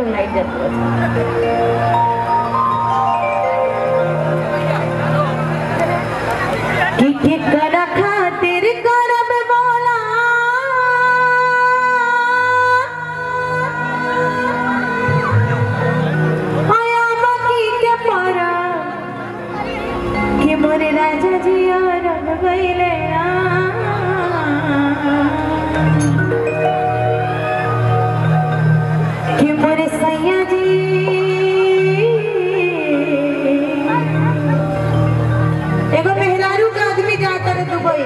Light जाती कि करा खातिर करब बोला आया बाकी के पारा कि मोरे राजा जी और गईले कि मोरे सैया जी एगो मेहरारू का आदमी जाता है दुबई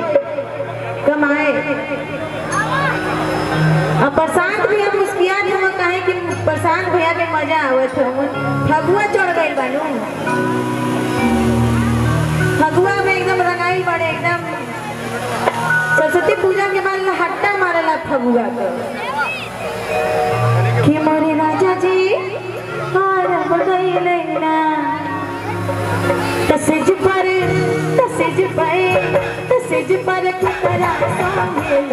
कमाए अब प्रशांत भैया मुस्किया हम कहे कि प्रशांत भैया के मजा आवत है फगुआ चढ़ गई बानू फगुआ में एकदम रंगाई बड़े एकदम सरस्वती पूजा के बाद हट्टा मारेला फगुआ को कि मोरे राजा जी और गईले ना तसेज पर कितरा सामेल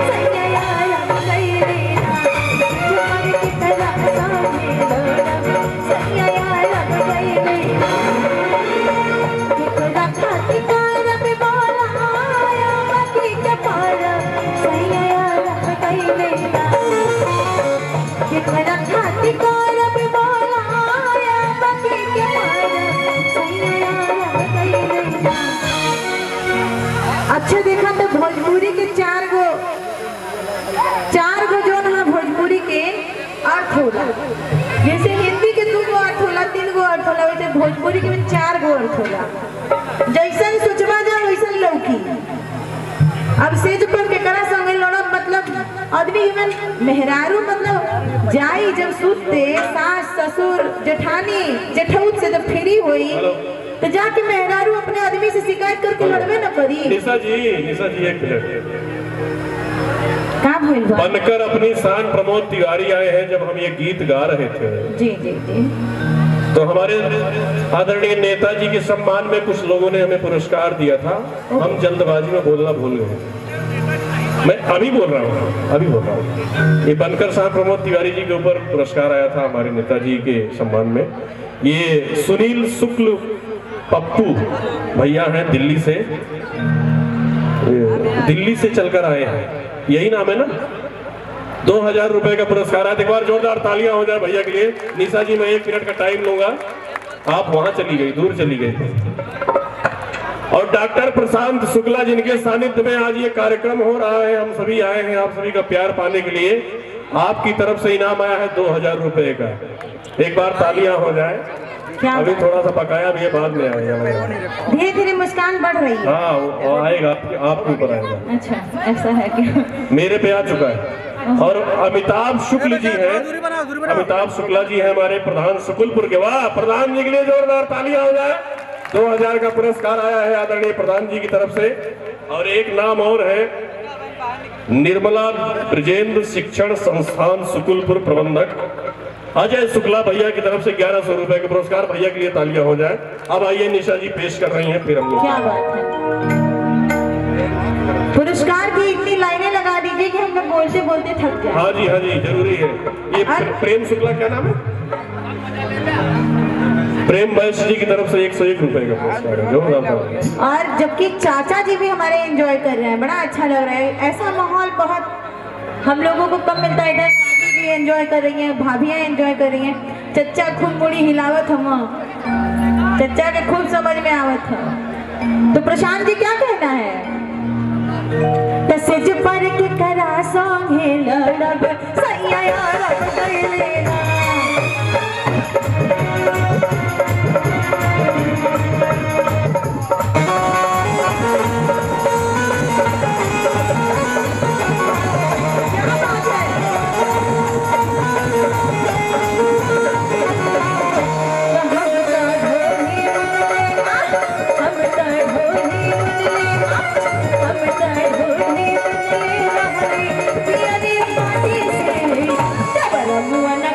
सैया यार गईले ना कितरा सामेल सैया यार गईले कितरा खाती कारब बोला आया बाकी के पार सैया यार गईले ना कितरा खाती कारब बोला आया बाकी के पार सैया यार गईले ना। अच्छा देखा तो भोजपुरी के चार गो जो ना भोजपुरी के अर्थ होला जैसे हिंदी के 2 गो अर्थ होला 3 गो अर्थ होला वैसे भोजपुरी के में 4 गो अर्थ होला जैसन सोचवा जा वैसन लौकी। अब सेज पर के करा संगे लड़ब मतलब आदमी में मेहरारू मतलब जाई जब सुते सास ससुर जेठानी जेठौत से जब फेरी होई तो जाके मेहरारू अपने आदमी से शिकायत करके लड़वे न करी। निशा जी एक मिनट का भइल बा बनकर अपनी शान प्रमोद तिवारी आए हैं जब हम ये गीत गा रहे थे जी तो हमारे आदरणीय नेताजी के सम्मान में कुछ लोगों ने हमें पुरस्कार दिया था। हम जल्दबाजी में बोलना भूल गए। मैं अभी बोल रहा हूँ ये बनकर शान प्रमोद तिवारी जी के ऊपर पुरस्कार आया था हमारे नेताजी के सम्मान में। ये सुनील शुक्ल पप्पू भैया हैं दिल्ली से चलकर आए हैं यही नाम है ना। 2000 रुपए का पुरस्कार है। एक बार जोरदार तालियां हो जाए भैया के लिए। निशा जी मैं 1 मिनट का टाइम लूंगा। आप वहां चली गई दूर चली गई। और डॉक्टर प्रशांत शुक्ला जिनके सानिध्य में आज ये कार्यक्रम हो रहा है हम सभी आए हैं आप सभी का प्यार पाने के लिए। आपकी तरफ से इनाम आया है 2000 रुपए का। एक बार तालियां हो जाए। अभी थोड़ा सा पकाया भी है बाद में आएगा। धीरे धीरे मुस्कान बढ़ रही है। हाँ वो आएगा आपके ऊपर आएगा। अच्छा ऐसा है क्या? मेरे पे आ चुका है। और अमिताभ शुक्ल जी हैं अमिताभ शुक्ला जी हैं हमारे प्रधान सुकुलपुर के। वाह प्रधान जी के लिए जोरदार तालियां हो जाए। 2000 का पुरस्कार आया है आदरणीय प्रधान जी की तरफ से। और एक नाम और है निर्मला ब्रजेंद्र शिक्षण संस्थान सुकुलपुर प्रबंधक अजय शुक्ला भैया की तरफ से 1100 रुपए का पुरस्कार। भैया के लिए तालियां हो जाए। अब आइए निशा जी पेश कर रही हैं फिर हम लोग। क्या बात है। पुरस्कार की इतनी लाइनें लगा दीजिए कि हम लोग बोलते बोलते थक जाए। हाँ जी जरूरी है। ये प्रेम शुक्ला क्या नाम है? प्रेम वैश्य जी की तरफ से 101 रुपए का पुरस्कार है। और जबकि चाचा जी भी हमारे एंजॉय कर रहे हैं बड़ा अच्छा लग रहा है। ऐसा माहौल बहुत हम लोगों को कम मिलता है। इधर भी एंजॉय कर रही हैं भाभियां एंजॉय कर रही हैं। चच्चा खूब मुड़ी हिलावत हम चच्चा के खूब समझ में आवत है। तो प्रशांत जी क्या कहना है? तसेज पर के करा संगे लड़ब सैया यार गईले ना मुआ न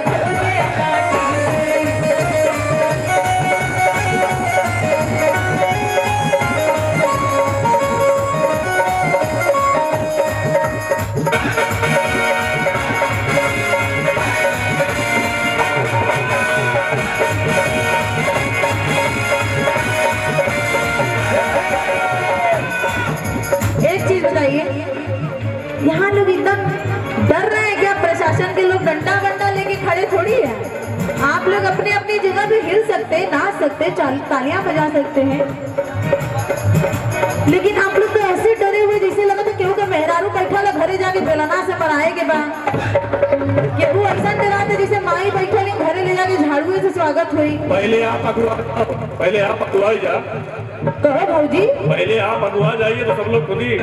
भी हिल सकते, नाच सकते, तालियां बजा सकते हैं, लेकिन आप लोग तो ऐसे डरे हुए जैसे लगा था केहू का मेहरारू बैठा ला घरे जाके बेलना से मराए के बा। केहू ऐसा डरा था जैसे माई बैठा ले घरे ले जाके झाड़ू से स्वागत हुई। पहले आप अगुआ जा। कहो भौजी, पहले आप अगुआ जाइए तो सब लोग खुद ही।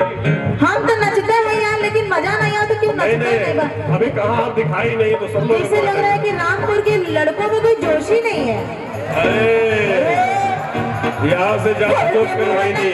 हम तो नचते हैं यार, लेकिन मजा नहीं आता, क्यों नचते नहीं बा? अभी कहाँ आप दिखाई नहीं तो सब लोग ऐसे लग रहा है कि रामपुर के लड़कों में कोई जोश ही नहीं है। अरे यहाँ से ज्यादा जोश करवाई नहीं।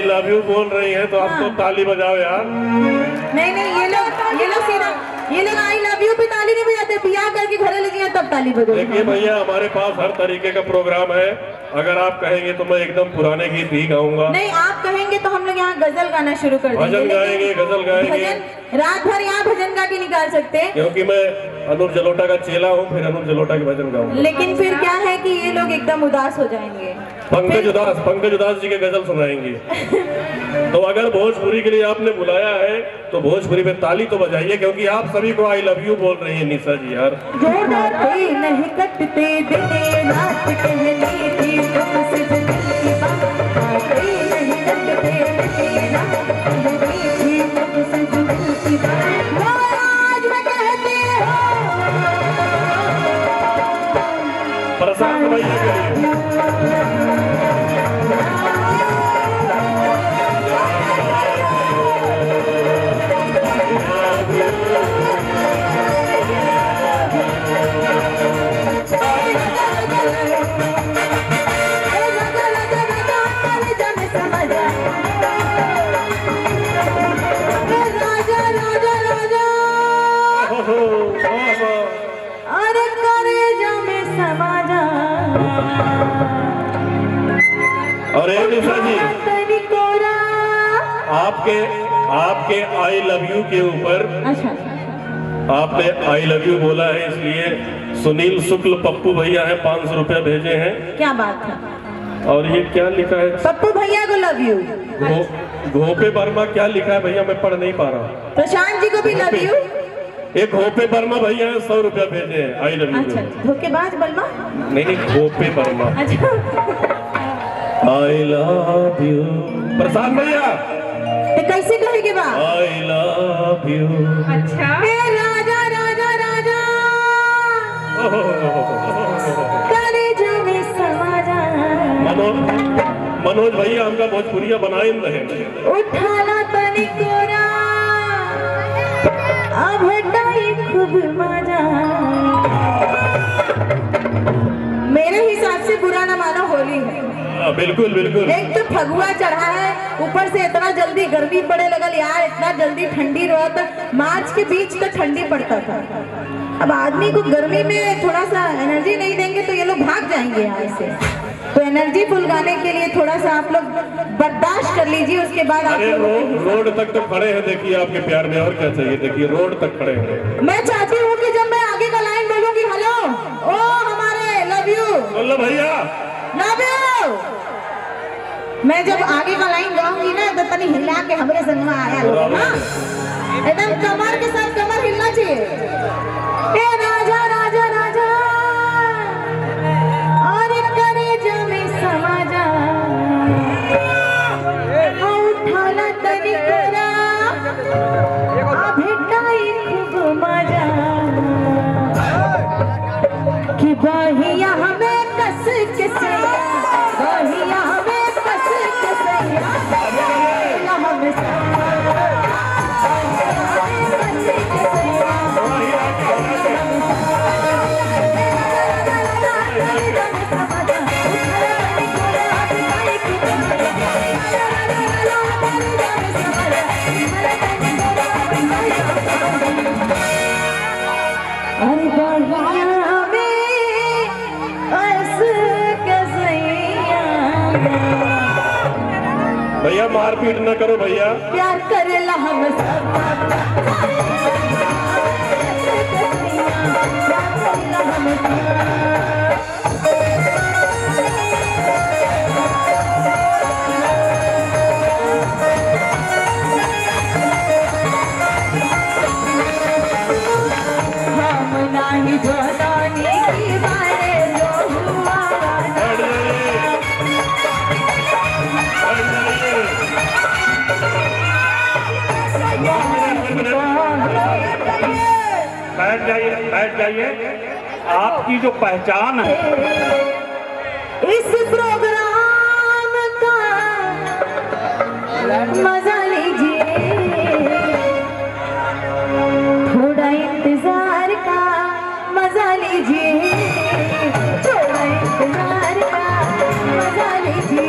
लव यू बोल रही है तो आप तो ताली बजाओ यार। नहीं नहीं, ये लोग सीधा, ये लोग आई लव यू पे ताली नहीं बजाते, बियाह करके घरे ले गए तब ताली बजाओ। देखिए भैया, हमारे पास हर तरीके का प्रोग्राम है। अगर आप कहेंगे तो मैं एकदम पुराने गीत ही गाऊंगा। नहीं, आप कहेंगे तो हम लोग यहाँ गजल गाना शुरू कर देंगे। भजन गाएंगे, गजल गाएंगे। भजन रात भर यहाँ भजन गा के निकाल सकते हैं, क्योंकि मैं अनूप जलोटा का चेला हूँ, फिर अनूप जलोटा के भजन गाऊंगा। लेकिन फिर क्या है कि ये लोग एकदम उदास हो जाएंगे। पंकज उदास जी के गजल सुनाएंगे। तो अगर भोजपुरी के लिए आपने बुलाया है तो भोजपुरी में ताली तो बजाइए, क्योंकि आप सभी को आई लव यू बोल रही है निशा जी यार। नहीं कटते दिन रात कहनी थी तुमसे दिल की बात, नहीं कटते दिन रात कहनी थी तुमसे दिल की बात, वो आज मैं कहती हूँ। प्रशांत भैया के लिए और निशा जी, आपके आई लव यू के ऊपर आपने आई लव यू बोला है, इसलिए सुनील शुक्ल पप्पू भैया है 500 रुपया भेजे हैं। क्या बात है। और ये क्या लिखा है? पप्पू भैया को लव यू। घोपे वर्मा क्या लिखा है भैया, मैं पढ़ नहीं पा रहा। प्रशांत जी को भी लव यू। एक घोपे वर्मा भैया है 100 रुपया भेजे हैं आई लव यू। अच्छा, धोखेबाज बलमा? नहीं, घोपे वर्मा। अच्छा, आई लव यू। प्रशांत भैया तो कैसे कहेंगे बा? I love you. अच्छा, राजा राजा राजा कलेजा में समा जा। मनोज भैया हमका भोजपुरिया बनाए रहे। उठाना तनी कोरा अब हटाई खूब मजा। मेरे हिसाब से बुरा ना मानो, होली है। बिल्कुल बिल्कुल। एक तो फगुआ चढ़ा है, ऊपर से इतना जल्दी गर्मी पड़े लगल यार, इतना जल्दी ठंडी रहा था। मार्च के बीच तक ठंडी पड़ता था। अब आदमी को गर्मी में थोड़ा सा एनर्जी नहीं देंगे तो ये लोग भाग जाएंगे यहाँ से। तो एनर्जी फुल गाने के लिए थोड़ा सा आप लोग बर्दाश्त कर लीजिए, उसके बाद आप रोड तक तो खड़े हैं। देखिए आपके प्यार में और क्या चाहिए। देखिए रोड तक खड़े हैं। मैं चाहती हूँ कि जब मैं आगे का लाइन बोलूंगी, हेलो ओ हमारे लव यू, बोलो भैया लव यू, मैं जब आगे का लाइन गाऊंगी ना तो तनी हिला के हमरे संग में आया लोग ना, एकदम कमर के साथ कमर हिलना चाहिए। ए राजा राजा राजा और कलेजा में समा जा, उठाना तनी कोरा अब हटाई खूब मजा, कि बहिया हमें कस के सैया, बहिया हमें कस के सैया, हमें भैया मारपीट न करो भैया। प्यार करेला हम नहीं बताने की बारे जो हुआ बैठ जाइए। आपकी जो पहचान है इस प्रोग्राम का मजा लीजिए, थोड़ा इंतजार का मजा लीजिए, थोड़ा इंतजार का मजा लीजिए,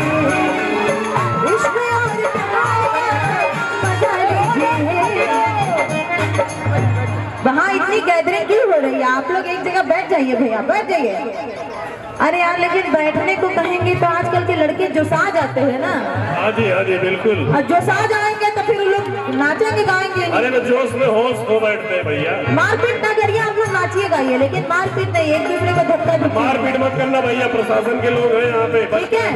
इश्क और प्यार का मजा लीजिए। वहाँ इतनी गैदरिंग क्यों हो रही है? आप लोग एक जगह बैठ जाइए भैया, बैठ जाइए। अरे यार लेकिन बैठने को कहेंगे तो आजकल के लड़के जोशा जाते हैं ना। हाँ जी बिल्कुल। और जोशा जाएंगे तो फिर लोग नाचेंगे गाएंगे। अरे मैं जोश में होश खो बैठते हैं भैया। मारपीट ना करिए, आप लोग नाचिए गाइए, लेकिन मारपीट नहीं, एक दूसरे को धक्का दीजिए। मारपीट मत करना भैया, प्रशासन के लोग हैं यहाँ पे। ठीक है।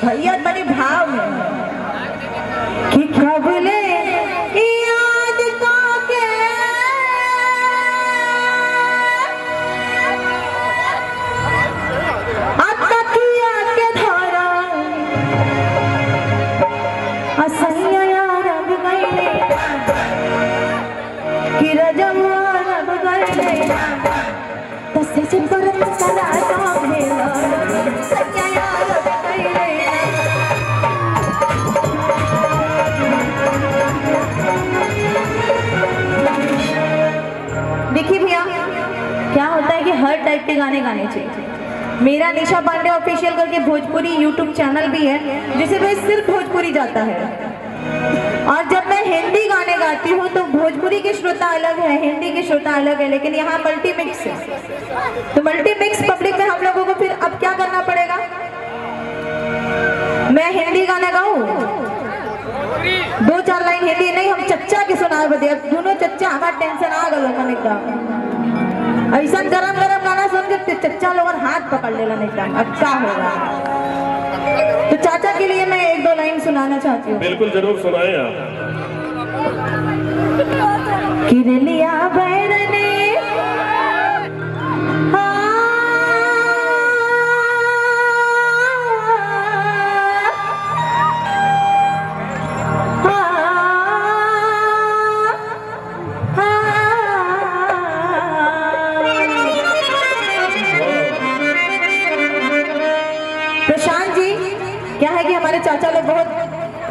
भैया बड़े भाव में कि कबले याद काके अतकिया के धारा असैया रब गईले कि रजवा रब गईले तसे से परत करा तो भेला सैया रब गईले। देखिए भैया क्या होता है कि हर टाइप के गाने गाने चाहिए। मेरा निशा पांडे ऑफिशियल करके भोजपुरी यूट्यूब चैनल भी है जिसे मैं सिर्फ भोजपुरी जाता है। और जब मैं हिंदी गाने गाती हूँ तो भोजपुरी के श्रोता अलग है, हिंदी के श्रोता अलग है, लेकिन यहाँ मल्टी मिक्स है। तो मल्टी मिक्स पब्लिक में हम लोगों को फिर अब क्या करना पड़ेगा? मैं हिंदी गाना गाऊं, 2-4 लाइन हिंदी नहीं, हम चच्चा के सुनाए बदे। अब दोनों चच्चा हमारा टेंशन आ गलो मन एकदम। ऐसा गरम गरम गाना सुन के चच्चा लोगन हाथ पकड़ लेला एकदम। अब क्या होगा? तो चाचा के लिए मैं 1-2 लाइन सुनाना चाहती हूँ। बिल्कुल जरूर सुनाए आप। किरलिया बैरने क्या है कि हमारे चाचा लोग बहुत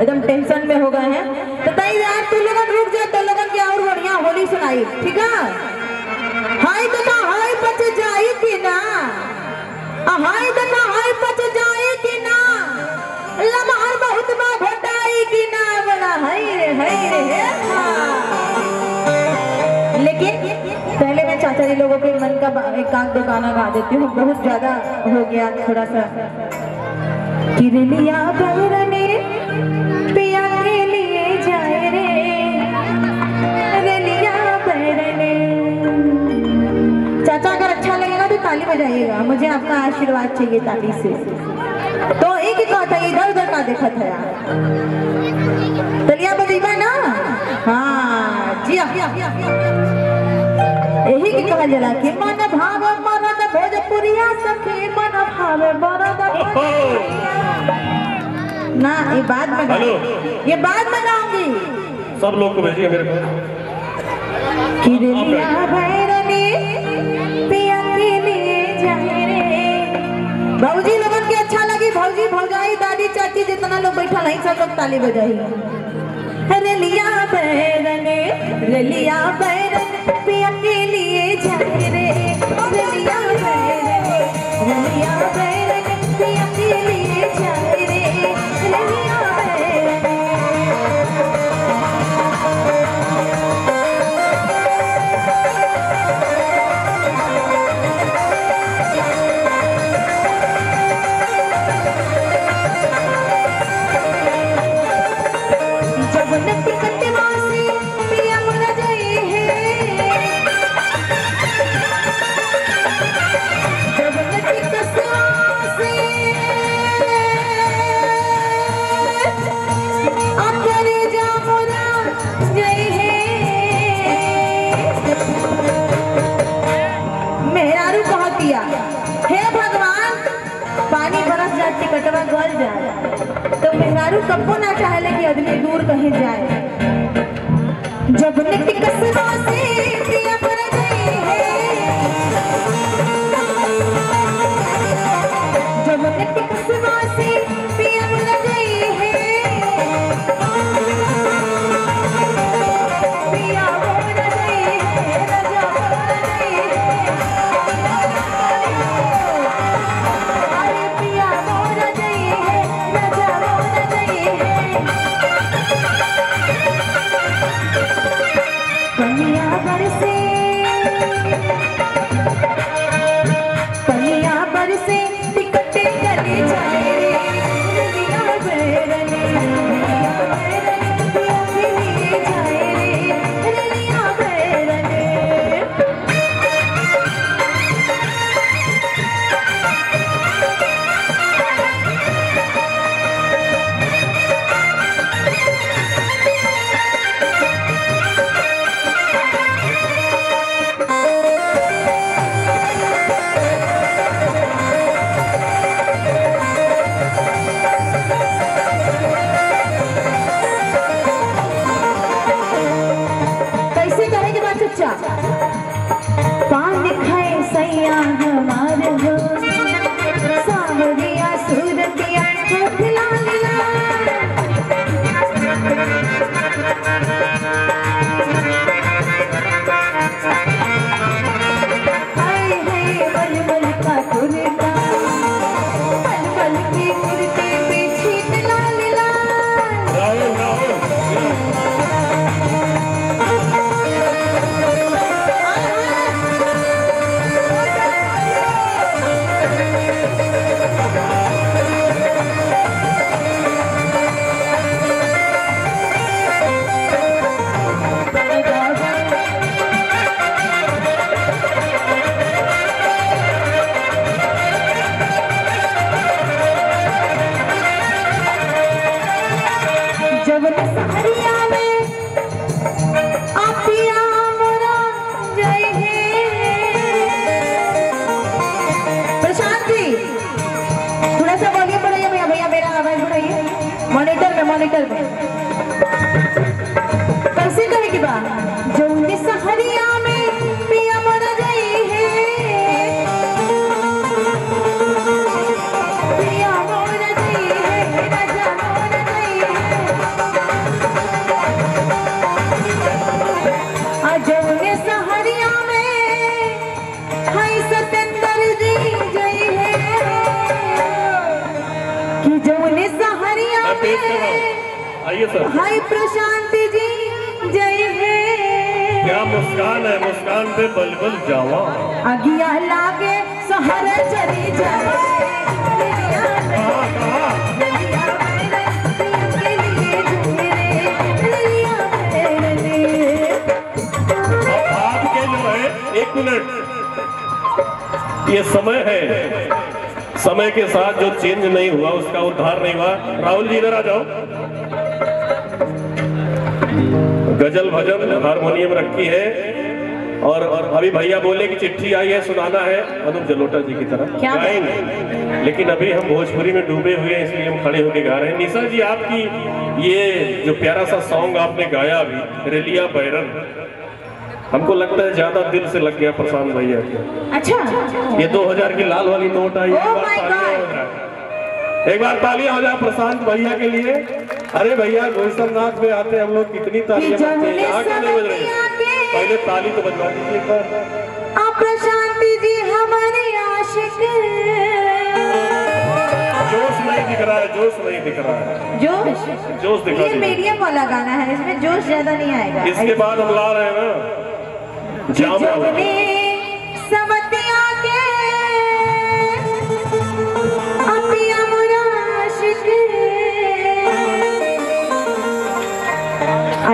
एकदम टेंशन में हो गए हैं। तो ताई यार तू लोगन रुक जा, तो लोगन की और बढ़िया होली सुनाई, ठीक है? हाय दादा हाय बच जाई कि ना, हाय दादा हाय बच जाई कि ना, लमहर बहुत बा घटाई कि ना, बड़ा हाय रे लेकिन पहले मैं चाचा जी लोगों के मन का एक आध 2 गाना गा देती हूँ, बहुत ज्यादा हो गया थोड़ा सा। किरलिया बैरने पिया के लिए जाए रे, रलिया बैरने। चाचा अगर अच्छा लगेगा तो ताली बजाइएगा, मुझे आपका आशीर्वाद चाहिए ताली से। तो एक ही कहा था, इधर उधर का देखा था यार, तलिया बजेगा ना। हाँ जी यही की कहा जला कि मन भाव मरद भोजपुरिया सखी, मन भाव मरद ना। ये बाद में ये बाद में गाऊंगी। सब लोग को भेजिए मेरे को। किरलिया बैरने पिया के लिए जाए रे। भौजी लोगन के अच्छा लगी, भौजी भौजाई दादी चाची जितना लोग बैठा नहीं सब लोग ताली बजाई। रलिया बैरने रलिया बैरने पिया के लिए जाए रे, रलिया बैरने रलिया बैरने पिया के लिए जाए रे, रलिया बैरने। जब जाए तो मेहरारू कब्बो ना चाहेले कि आदमी दूर कहीं जाए। जब नित कसवा से पिया पर गई है, जब नित कसवा से पिया पर गई है, पिया बोल गई है, राजा बोल गई है, अरे पिया बोल गई है, राजा बोल गई है। पनिया बरसे, पनिया बरसे टिकटे गले जाए रे, रलिया बैरने, रलिया बैरने, पिया के लिए जाए रे, रलिया बैरने। कैसे करेंगे बात चुच्चा? पान खाए सैया हमार हो, सावरिया सूरतिया हाथ लाल लाल। हाय हाय बलबल का कुर्ता, बलबल की कुर्ते पे छीट लाल लाल। राहुल राहुल जब सहरिया में आपिया मोरा जय है। प्रशांत जी थोड़ा सा वॉल्यूम बढ़ाइए भैया, भैया मेरा आवाज बढ़ाइए मॉनिटर में, मॉनिटर में। कैसे कहे की बात? जो सहरिया में पिया मोरा जय है, पिया मोरा जय है, राजा मोरा जय है। जौने सहरिया में हाय सतेंद्र जी जय है, कि जौने सहरिया मैं पेश कर रहा में हूँ, आइए सर। हाय प्रशांत जी जय है। क्या मुस्कान है, मुस्कान पे बलबल जावा। अगिया लागे सहर चली जाए, रलिया रलिया बैरने, पिया के लिए झूले, रलिया बैरने। आपके जो है, एक मिनट, ये समय है, समय के साथ जो चेंज नहीं हुआ उसका उद्धार नहीं हुआ। राहुल जी इधर आ जाओ। गजल भजन हारमोनियम रखी है और अभी भैया बोले कि चिट्ठी आई है, सुनाना है अनुप जलोटा जी की तरह क्या गाएंगे, लेकिन अभी हम भोजपुरी में डूबे हुए हैं इसलिए हम खड़े होकर गा रहे हैं। निशा जी आपकी ये जो प्यारा सा सॉन्ग आपने गाया अभी, रेलिया बैरन, हमको लगता है ज्यादा दिल से लग गया प्रशांत भैया के। अच्छा ये 2000 की लाल वाली note I, Oh my God! एक बार तालियां हो जाए प्रशांत भैया के लिए। अरे भैया गोरखनाथ में आते हम लोग कितनी तालियां बजते हैं, यहाँ क्यों नहीं बज रही है? पहले ताली तो बजवा दीजिए एक बार। आप प्रशांति जी हमारे आशिक, जोश नहीं दिख रहा है, जोश नहीं दिख रहा है, जोश जोश दिखा ये दीजिए। मीडियम वाला गाना है, इसमें जोश ज्यादा नहीं आएगा। इसके बाद हम ला रहे हैं ना जाम वाला। समतिया के अपिया मुरा आशिक,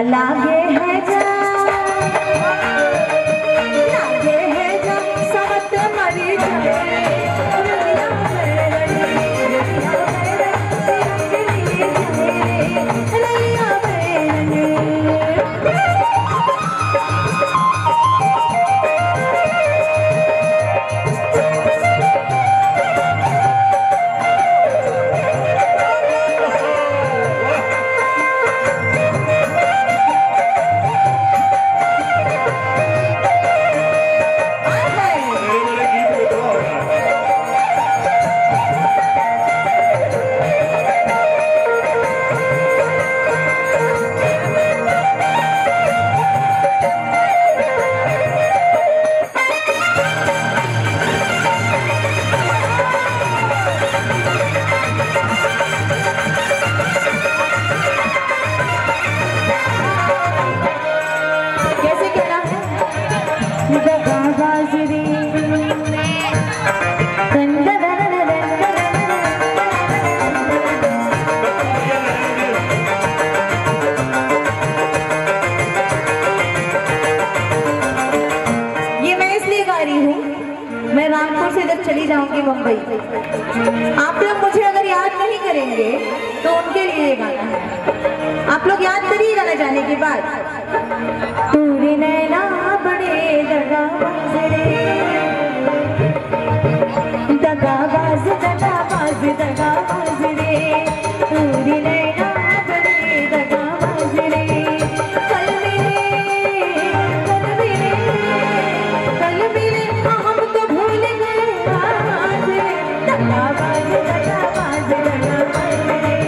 लागे है जा, लागे है जा, समत मरी जाए, रलिया बैरने, रलिया बैरने, पिया के लिए जाए, रलिया बैरने। बाजरे ये मैं इसलिए गा रही हूँ, मैं रामपुर से जब चली जाऊंगी मुंबई, आप लोग मुझे अगर याद नहीं करेंगे तो उनके लिए ये गाना है। आप लोग याद करिएगा ना जाने के बाद। तूने नैना बड़े दगाबाज रे, दगाबाज दगाबाज दगाबाज रे, तूने नैना बड़े दगाबाज रे, कल मिले हम तो भूल गए आज रे, दगाबाज दगाबाज दगाबाज रे,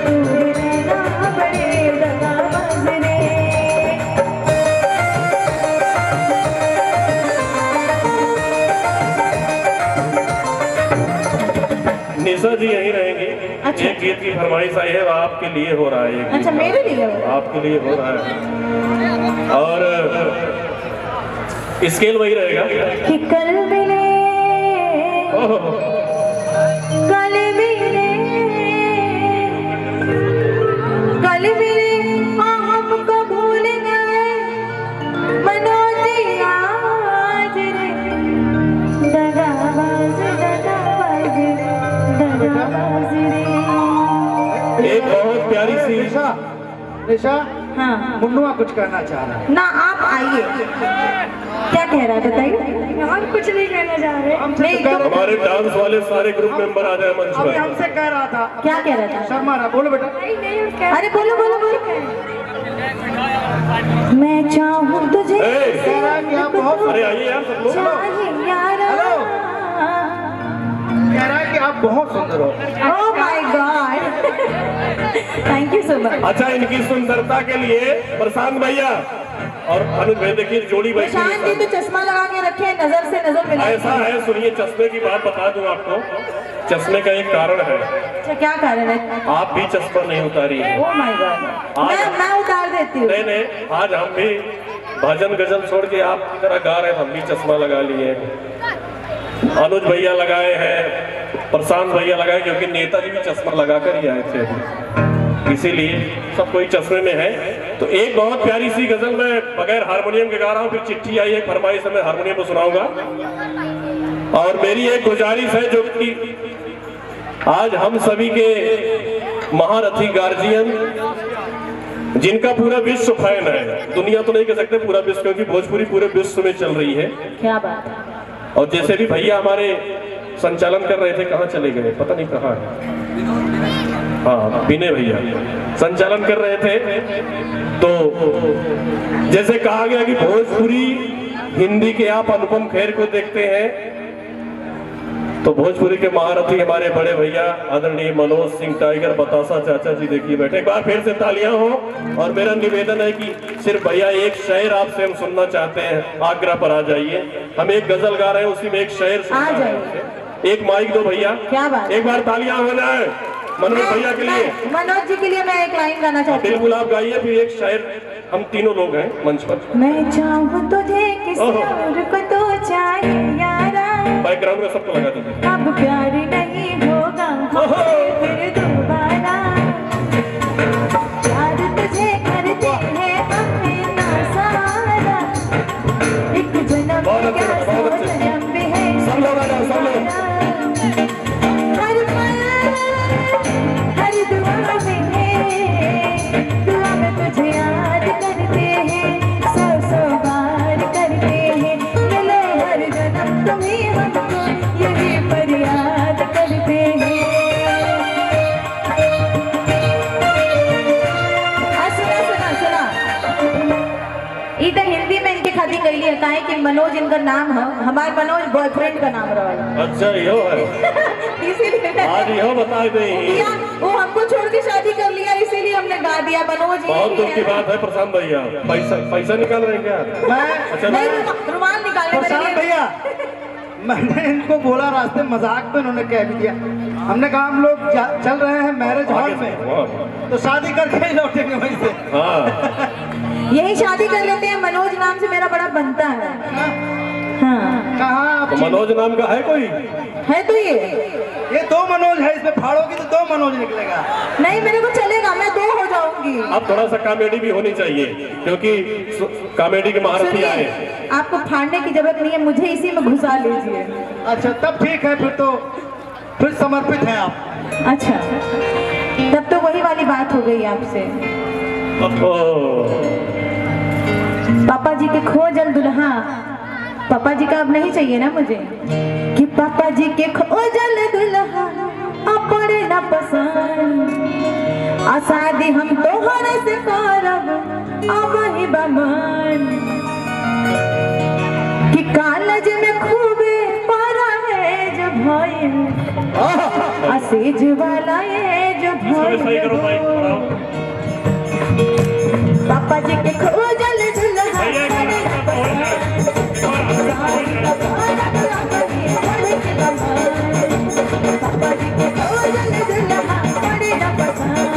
तूने नैना बड़े दगाबाज रे। निशा जी यहीं रहेंगे। अच्छा। एक गीत की फरमाइश आई है, वो आपके लिए हो रहा है। एक अच्छा, गीत मेरे लिए हो रहा है? आपके लिए हो रहा है, और स्केल वही रहेगा। कि कल मिले ओह, कल मिले कल मिले हमको भूल गए मनोज आज रे, दगाबाज दगाबाज दगाबाज रे। एक बहुत प्यारी सी निशा, निशा, हाँ मुन्नुआ कुछ कहना चाह रहा है। ना, आप आइए। क्या कह रहा है बताइए? हम कुछ नहीं कहना चाह रहे। नहीं तो हमारे डांस वाले सारे ग्रुप मेंबर आ जाए मंच अभी पर। हमसे कह रहा था। क्या कह रहा था? शर्मा रहा, बोलो बेटा। अरे बोलो बोलो बोलो। मैं चाहूँ तुझे ए! कह रहा है कि आप बहुत, अरे आइए यार सब लोग। चाहिए यारा। हेलो। कह रहा है कि आप बहुत सुंदर हो। Oh my God, thank you so much. अच्छा, इनकी सुंदरता के लिए प्रशांत भैया और अनुज भाई, देखिए जोड़ी बैठी प्रशांत जी है। तो चश्मा लगा के रखे हैं, नजर से नजर मिला। ऐसा है, सुनिए, चश्मे की बात बता दूं आपको। चश्मे का एक कारण है, अच्छा, क्या कारण है? आप भी चश्मा नहीं उतारी है। ओह माय गॉड, मैं उतार देती हूँ। नहीं नहीं, आज हम भी भजन गजल छोड़ के आपकी तरह गा रहे हैं, हम भी चश्मा लगा लिए। अनुज भैया लगाए हैं, प्रशांत भैया लगाए, क्योंकि नेताजी भी चश्मा लगा कर ही आए थे अभी, इसीलिए सब कोई चश्मे में है। तो एक बहुत प्यारी सी गजल मैं बगैर हारमोनियम के गा रहा हूँ, फिर चिट्ठी आई है फरमाइश से मैं हारमोनियम पर सुनाऊंगा। और मेरी एक गुजारिश है, जो कि आज हम सभी के महारथी गार्जियन, जिनका पूरा विश्व फैन है, दुनिया तो नहीं कह सकते पूरा विश्व, क्योंकि भोजपुरी पूरे विश्व में चल रही है। क्या बात है? और जैसे भी भैया हमारे संचालन कर रहे थे, कहाँ चले गए पता नहीं कहाँ है। हाँ, विनय भैया संचालन कर रहे थे, तो जैसे कहा गया कि भोजपुरी हिंदी के आप अनुपम खेर को देखते हैं, तो भोजपुरी के महारथी हमारे बड़े भैया आदरणीय मनोज सिंह टाइगर बतासा चाचा जी देखिए बैठे। एक बार फिर से तालियां हो। और मेरा निवेदन है कि सिर्फ भैया एक शेर आपसे हम सुनना चाहते हैं, आगरा पर आ जाइए। हम एक गजल गा रहे हैं, उसी में एक शेर सुनना है। एक माइक दो भैया। क्या बात? एक बार तालियां हो जाए मनोज भैया के लिए। मनोज जी के लिए मैं एक लाइन गाना चाहती हूँ। बिल्कुल, आप गाइए, फिर एक शायर, हम तीनों लोग हैं मंच पर। मैं चाहूँ तुझे किसी और को तो चाहिए यारा, बैकग्राउंड में सबको लगा दीजिए। अब प्यार नहीं होगा हमसे फिर दोबारा, प्यार तुझे करते हैं हमें ना सारा, एक जन्म बहुत क्या अच्छे, बहुत सौ अच्छे। जन्म भी है सब लोग आ जाओ, सब लोग। हर पल हर दुआ में तुझे याद करते हैं, सौ सौ बार करते हैं, मिले हर जन्म तुम्हें हमको यही फरियाद करते हैं। सुना सुना सुना, ई तो हिंदी में इनके खातिर कैली है, काहे कि मनोज इनका नाम है, हमारे मनोज बॉयफ्रेंड का नाम रहा। अच्छा, यो है, इसीलिए आज यो बता दें। वो हमको छोड़ के शादी कर लिया, इसीलिए हमने गा दिया मनोज। बहुत दुख की बात है प्रशांत भैया, पैसा निकाल रहे हैं क्या? मैं अच्छा, नहीं, रुमाल निकालने प्रशांत भैया, मैंने इनको बोला रास्ते मजाक में, उन्होंने कह भी दिया। हमने कहा हम लोग चल रहे हैं मैरिज हॉल में, तो शादी करके ही लौटेंगे वहीं से। हाँ, यही शादी कर लेते हैं, मनोज नाम से मेरा बड़ा बनता है। हाँ कहाँ आप तो मनोज नाम का है कोई? है तो ये दो मनोज है, इसमें फाड़ोगी तो दो मनोज निकलेगा। नहीं, मेरे को चलेगा, मैं 2 हो जाऊंगी। अब थोड़ा सा कॉमेडी भी होनी चाहिए, क्योंकि कॉमेडी के महारथी आए। सुनिए, आपको फाड़ने की जरूरत नहीं है, मुझे इसी में घुसा लीजिए। अच्छा तब ठीक है, फिर समर्पित हैं आप। अच्छा, तब तो वही वाली बात हो गई आपसे। पापा जी के खोजल दुल्हा, पापा जी का अब नहीं चाहिए ना मुझे, कि पापा जी के खोजल दुल्हा अब पड़े ना पसंद, आ शादी हम तोहरे से करब अब ही बमन, कि कॉलेज में खूबे पढ़ा है जो भइल, असेज वाला ये जो भइल, पापा जी के खोजल दुल्हा पड़े ना पसंद, पापा जी के खोजल दुल्हा पड़े ना पसंद,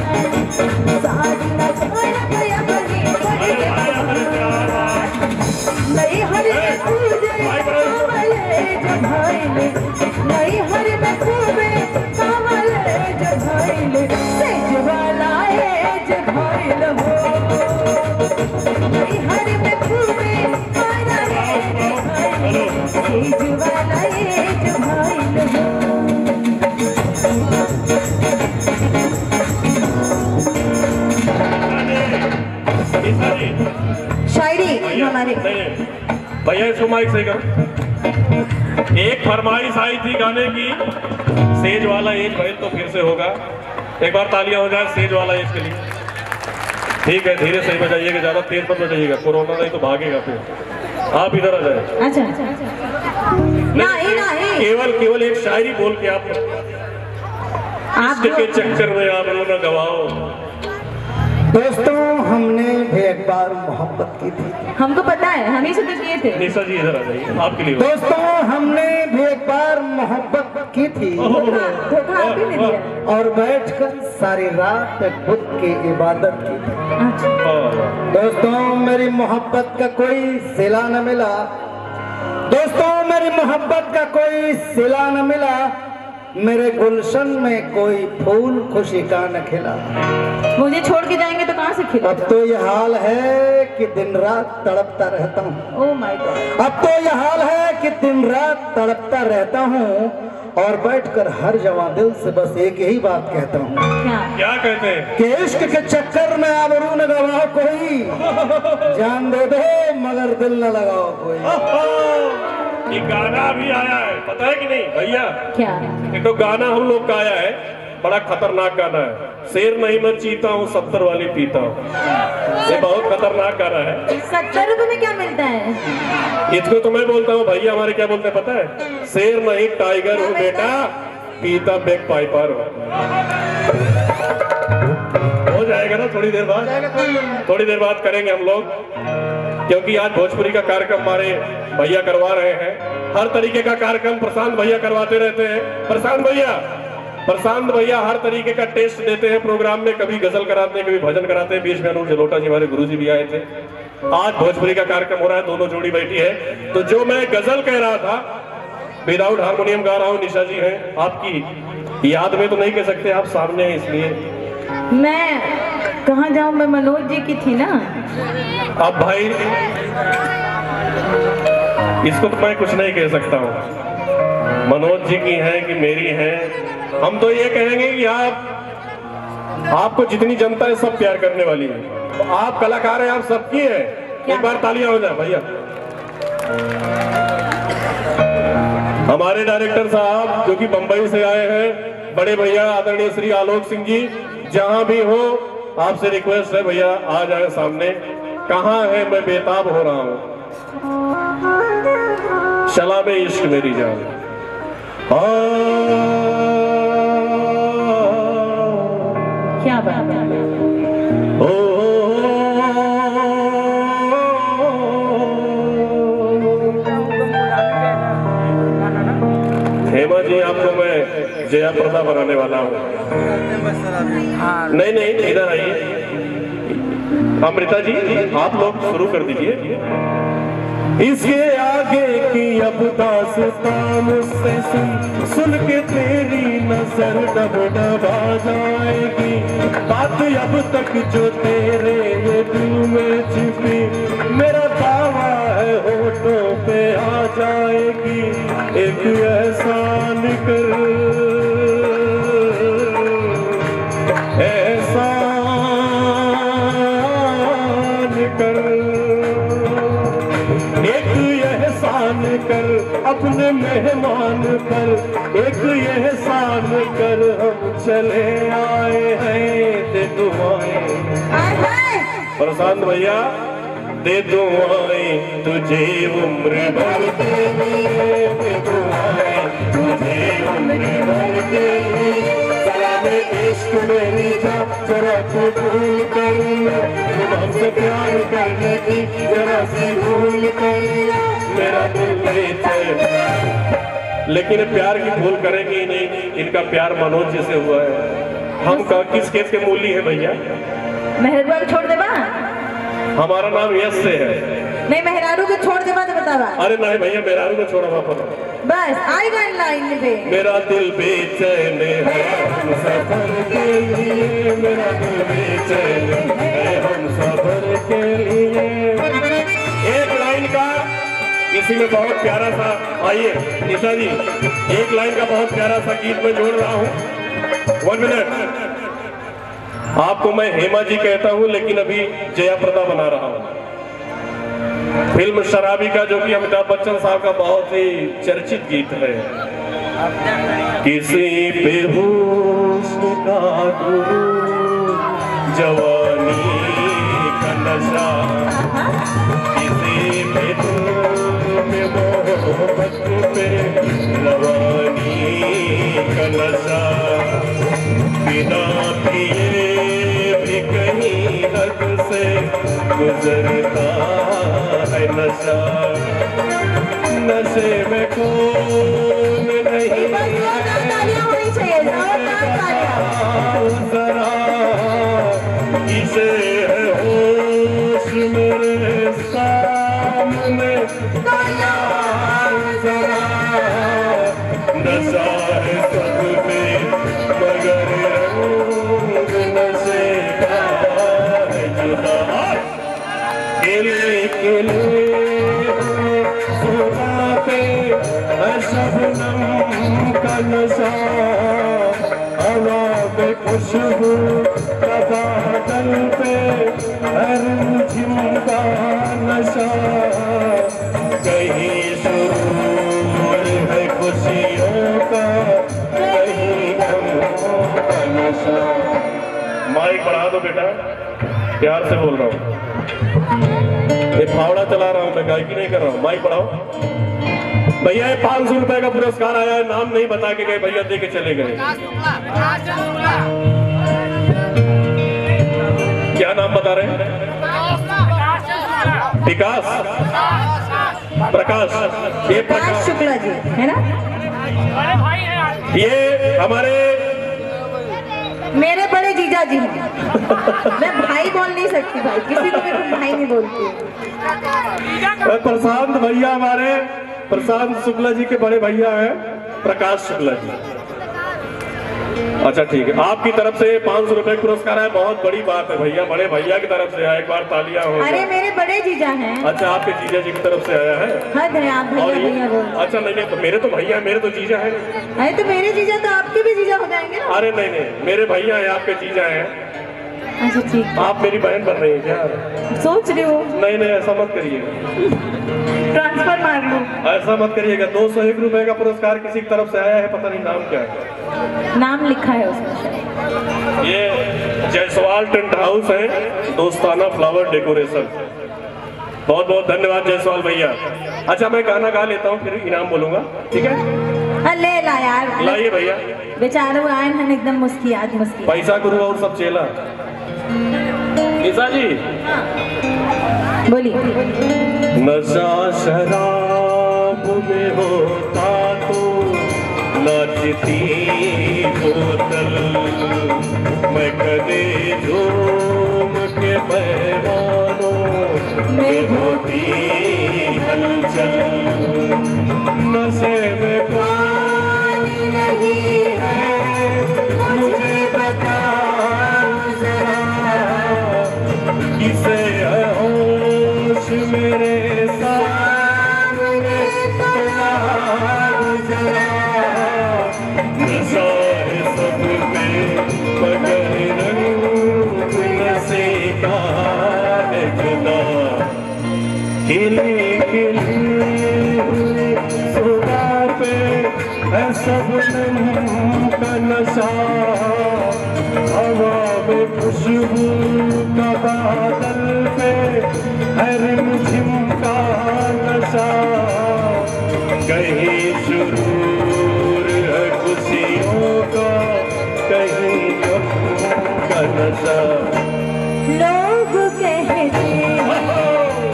शादी ना छोड़ गया बनी पड़े ना पसंद, नहीं हर में खूबे कामले जो भइल, नहीं हर में खूबे कामले जो भइल, सेज वाला ये जो भइल हो, नहीं हर में खूबे कामले जो भइल, सेज वाला ये जो भइल हो। शायरी हमारे भैया इसको माइक सही करो। एक फरमाइश आई थी गाने की, सेज वाला एज भाई तो फिर से होगा, एक बार तालियां हो जाए सेज वाला एज के लिए। ठीक है, धीरे से बजाइएगा, ज्यादा तेज मत बजाइएगा, कोरोना नहीं तो भागेगा फिर। आप इधर आ जाए। अच्छा, नहीं नहीं, केवल एक शायरी बोल के आप इश्क के चक्कर में आप लोग न गवाओ। दोस्तों हमने भी एक बार मोहब्बत की थी, हमको पता है, हम ही से तो किए थे। निशा जी इधर आ जाइए, आपके लिए। दोस्तों हमने भी एक बार मोहब्बत की थी, धोखा आप ही ने दिया, और बैठकर सारी रात बुत की इबादत की थी। अच्छा, दोस्तों मेरी मोहब्बत का कोई सिला न मिला, दोस्तों मेरी मोहब्बत का कोई सिला न मिला, मेरे गुलशन में कोई फूल खुशी का न खिला, मुझे छोड़ के जाएंगे तो कहाँ से खिला। अब तो यह हाल है कि दिन रात तड़पता रहता हूँ, ओह माय गॉड, अब तो यह हाल है कि दिन रात तड़पता रहता हूँ, और बैठकर हर जवां दिल से बस एक ही बात कहता हूँ। क्या कहते हैं? कि इश्क के चक्कर में आबरू न गवाओ कोई, जान दे दो मगर दिल न लगाओ कोई। ये गाना भी आया है, पता है कि नहीं भैया? क्या? एक तो गाना हम लोग का आया है, बड़ा खतरनाक गाना है, शेर नहीं मैं चीता हूँ 70 वाली पीता हूँ। ये बहुत खतरनाक गाना है। 70 रुपए में क्या मिलता है? इसको तो मैं बोलता हूँ, भैया हमारे क्या बोलते हैं पता है? शेर नहीं टाइगर हूँ बेटा, पीता बैक पाइपर हो जाएगा ना थोड़ी देर बाद करेंगे हम लोग, क्योंकि आज भोजपुरी का कार्यक्रम हमारे भैया करवा रहे हैं। हर तरीके का कार्यक्रम प्रशांत भैया करवाते रहते हैं। प्रशांत भैया हर तरीके का टेस्ट देते हैं प्रोग्राम में, कभी गजल कराते हैं, कभी भजन कराते हैं। बीच में अनुज जलोटा जी हमारे गुरुजी भी आए थे। आज भोजपुरी का कार्यक्रम हो रहा है, दोनों जोड़ी बैठी है। तो जो मैं गजल कह रहा था, विदाउट हारमोनियम गा रहा हूँ, निशा जी है, आपकी याद में तो नहीं कह सकते, आप सामने हैं इसलिए। मैं कहाँ जाऊँ, मैं मनोज जी की थी ना। अब भाई इसको तो मैं कुछ नहीं कह सकता हूँ, मनोज जी की है कि मेरी है। हम तो ये कहेंगे कि आपको जितनी जनता है सब प्यार करने वाली है, तो आप कलाकार हैं, आप सबकी है। एक बार तालियां हो जाए भैया। हमारे डायरेक्टर साहब जो कि बंबई से आए हैं, बड़े भैया आदरणीय श्री आलोक सिंह जी, जहां भी हो आपसे रिक्वेस्ट है भैया आ जाए सामने। कहाँ है, मैं बेताब हो रहा हूँ। शलाबे इश्क मेरी जान। क्या बात है? हेमा जी आपको मैं जयाप्रदा बनाने वाला हूँ। नहीं इधर आइए। अमृता जी आप लोग शुरू कर दीजिए। इसके आगे की अब दास्तां मुझसे सुन के तेरी नजर डब डबा जाएगी। बात अब तक जो तेरे ये दिल में छिपी मेरा दावा है होठों पे आ जाएगी। एक एहसान कर, एहसान कर, एक एहसान कर अपने मेहमान पर, एक एहसान कर हम चले आए हैं। दे दुआएं प्रशांत भैया, दे दुआएं तुझे उम्र भर के लिए, दे दुआएं तुझे उम्र भर के लिए। सलामे इश्क मेरी जा जरा तू भूल कर, तुम हमसे प्यार करने की जरा सी भूल कर, मेरा दिल बेचैन। लेकिन प्यार की भूल करेंगे ही नहीं, इनका प्यार मनोज जी से हुआ है। हम किस केस के मूली है भैया? मेहरबान छोड़ दे बा। हमारा नाम यश से है। नहीं मेहरारू को छोड़ दे बा तो बतावा। अरे नहीं भैया, मेहरारू को छोड़ा वहाँ पर बस आएगा इन लाइन पे। मेरा दिल बेचैन है हम सफर के लिए, मेरा दिल बेचैन है हम सफर के लिए। एक लाइन का इसी में बहुत प्यारा सा, आइए निशा जी, एक लाइन का बहुत प्यारा सा गीत में जोड़ रहा हूँ। 1 मिनट। आपको मैं हेमा जी कहता हूँ लेकिन अभी जया प्रदा बना रहा हूँ। फिल्म शराबी का, जो कि अमिताभ बच्चन साहब का बहुत ही चर्चित गीत है। किसी पे हुस्न का गुरु, जवानी का नशा, किसी पे मोहब्बत पे रवानी का नशा, बिना पिए भी कहीं हद से गुजरता है नशा। नशे में कौन नहीं जरा इसे है होश मेरे सामने, जरा नशा है सब पे मगर रंग नशे का है जुदा। केले सुबह पे शबनम का नशा, हवा पे खुशबू का बादल पे रिमझिम का नशा, कहीं सुरूर है खुशियों का, कहीं गमों का नशा। माइक बढ़ा दो बेटा, प्यार से बोल रहा हूँ। ये फावड़ा चला रहा हूँ मैं, गायकी नहीं कर रहा हूँ। माइक बढ़ाओ भैया। ये 500 रुपए का पुरस्कार आया है, नाम नहीं बता के गए भैया, दे के चले गए। क्या नाम बता रहे हैं? विकास, प्रकाश, ये प्रकाश शुक्ला जी है ना? ये हमारे मेरे बड़े जीजा जी हैं। मैं भाई बोल नहीं सकती भाई, किसी को मैं भाई नहीं बोलती। प्रशांत भैया, हमारे प्रशांत शुक्ला जी के बड़े भैया हैं, प्रकाश शुक्ला जी। अच्छा ठीक है, आपकी तरफ से 500 रुपए पुरस्कार है, बहुत बड़ी बात है भैया, बड़े भैया की तरफ से आया, एक बार तालियां हो। अरे मेरे बड़े जीजा हैं। अच्छा, आपके जीजा जी की तरफ से आया है? हद है, आप भैया भैया बोल। अच्छा नहीं, तो मेरे तो भैया, मेरे तो जीजा है। अरे तो मेरे जीजा तो आपके भी जीजा हो जाएंगे ना? अरे नहीं नहीं, मेरे भैया है, आपके जीजा है। अच्छा ठीक। आप मेरी बहन बन रही है क्या? सोच रही हूँ। नहीं नहीं, ऐसा मत करिएगा, ट्रांसफर मार लूं। ऐसा मत करिएगा। 201 रुपए का पुरस्कार किसी की तरफ से आया है, पता नहीं नाम क्या है। नाम लिखा है उसमें। ये जायसवाल टेंट हाउस है, दोस्ताना फ्लावर डेकोरेशन। बहुत बहुत धन्यवाद जायसवाल भैया। अच्छा मैं गाना गा लेता हूँ, फिर इनाम बोलूंगा, ठीक है? ले ला यार, लाइए भैया। बेचारे वो आए हैं एकदम मुस्कियात मुस्कियात। पैसा गुरु और सब चेला। निशा जी बोली। नशा शराब में होता तो नाचती बोतल, मैं कदे झूम के पैमानों में होती हल। चल नशे में पानी नहीं है मुझे बता जरा किसे है होश मेरे सामने तोला जरा नशा है सब पे मगर रंग नशे का है जुदा खिले खिले सुबह पे है शबनम का नशा हवा में खुशबू का बादल पे है रिमझिम का नशा कहीं सुरूर है खुशियों का कहीं गम का नशा लोग कहते हैं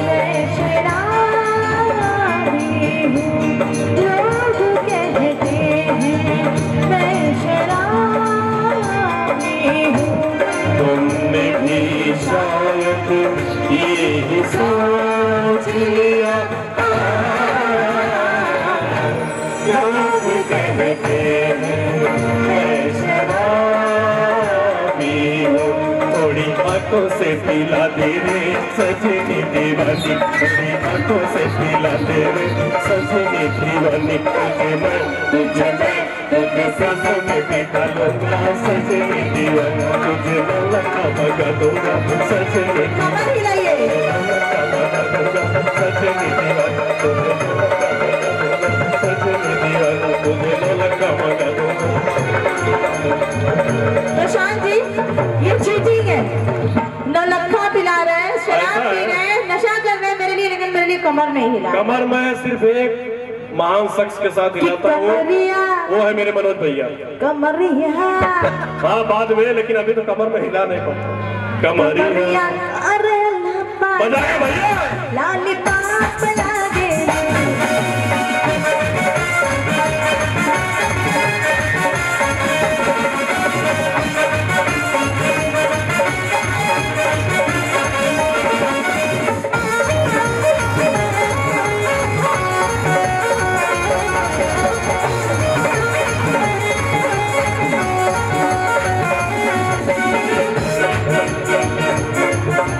मैं शराबी हूँ, लोग कहते हैं मैं शराबी हूँ। तुमने भी शायद ये सोच लिया लोग कहते हैं मैं शराबी हूँ थोड़ी आंखों से पिला दे रे सजनी दीवानी थोड़ी आंखों से पिला दे रे सजनी दीवानी तुझे सांसों में बिठा लूंगा सजनी दीवानी तुझे लगा भगा दूंगा सजनी कमर हिलाइए। सजनी दीवानी तुझे सजनी दीवानी तुझे लगा भगा दूंगा। प्रशांत जी ये चीटिंग है, नौलखा पिला रहे हैं, शराब पी रहे हैं, नशा कर रहे हैं मेरे लिए, लेकिन मेरे लिए कमर नहीं हिला। कमर मैं सिर्फ एक महान शख्स के साथ हिलाता हूँ, वो है मेरे मनोज भैया। कमरिया हाँ बाद में, लेकिन अभी तो कमर में हिला नहीं पाता। कमरिया अरे बजाए भैया लॉलीपॉप लागे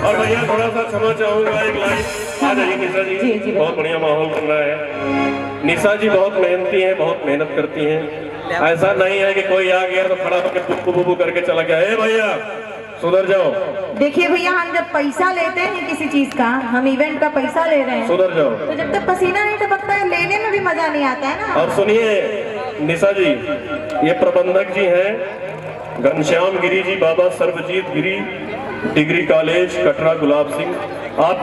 और भैया थोड़ा सा क्षमा चाहूंगा, एक लाइन आ जाइए निशा जी, जी, बहुत बढ़िया माहौल बन रहा है। निशा जी बहुत मेहनती हैं, बहुत मेहनत करती हैं। ऐसा नहीं है कि कोई आ गया तो खड़ा होकर बुब्बू बुब्बू करके चला गया। ए भैया सुधर जाओ। देखिए भैया, हम जब पैसा लेते हैं किसी चीज का, हम इवेंट का पैसा ले रहे हैं, सुधर जाओ। तो जब तक पसीना नहीं टपकता है लेने में भी मजा नहीं आता है ना। और सुनिए निशा जी, ये प्रबंधक जी हैं घनश्याम गिरी जी, बाबा सर्वजीत गिरी डिग्री कॉलेज कटरा, गुलाब सिंह। आप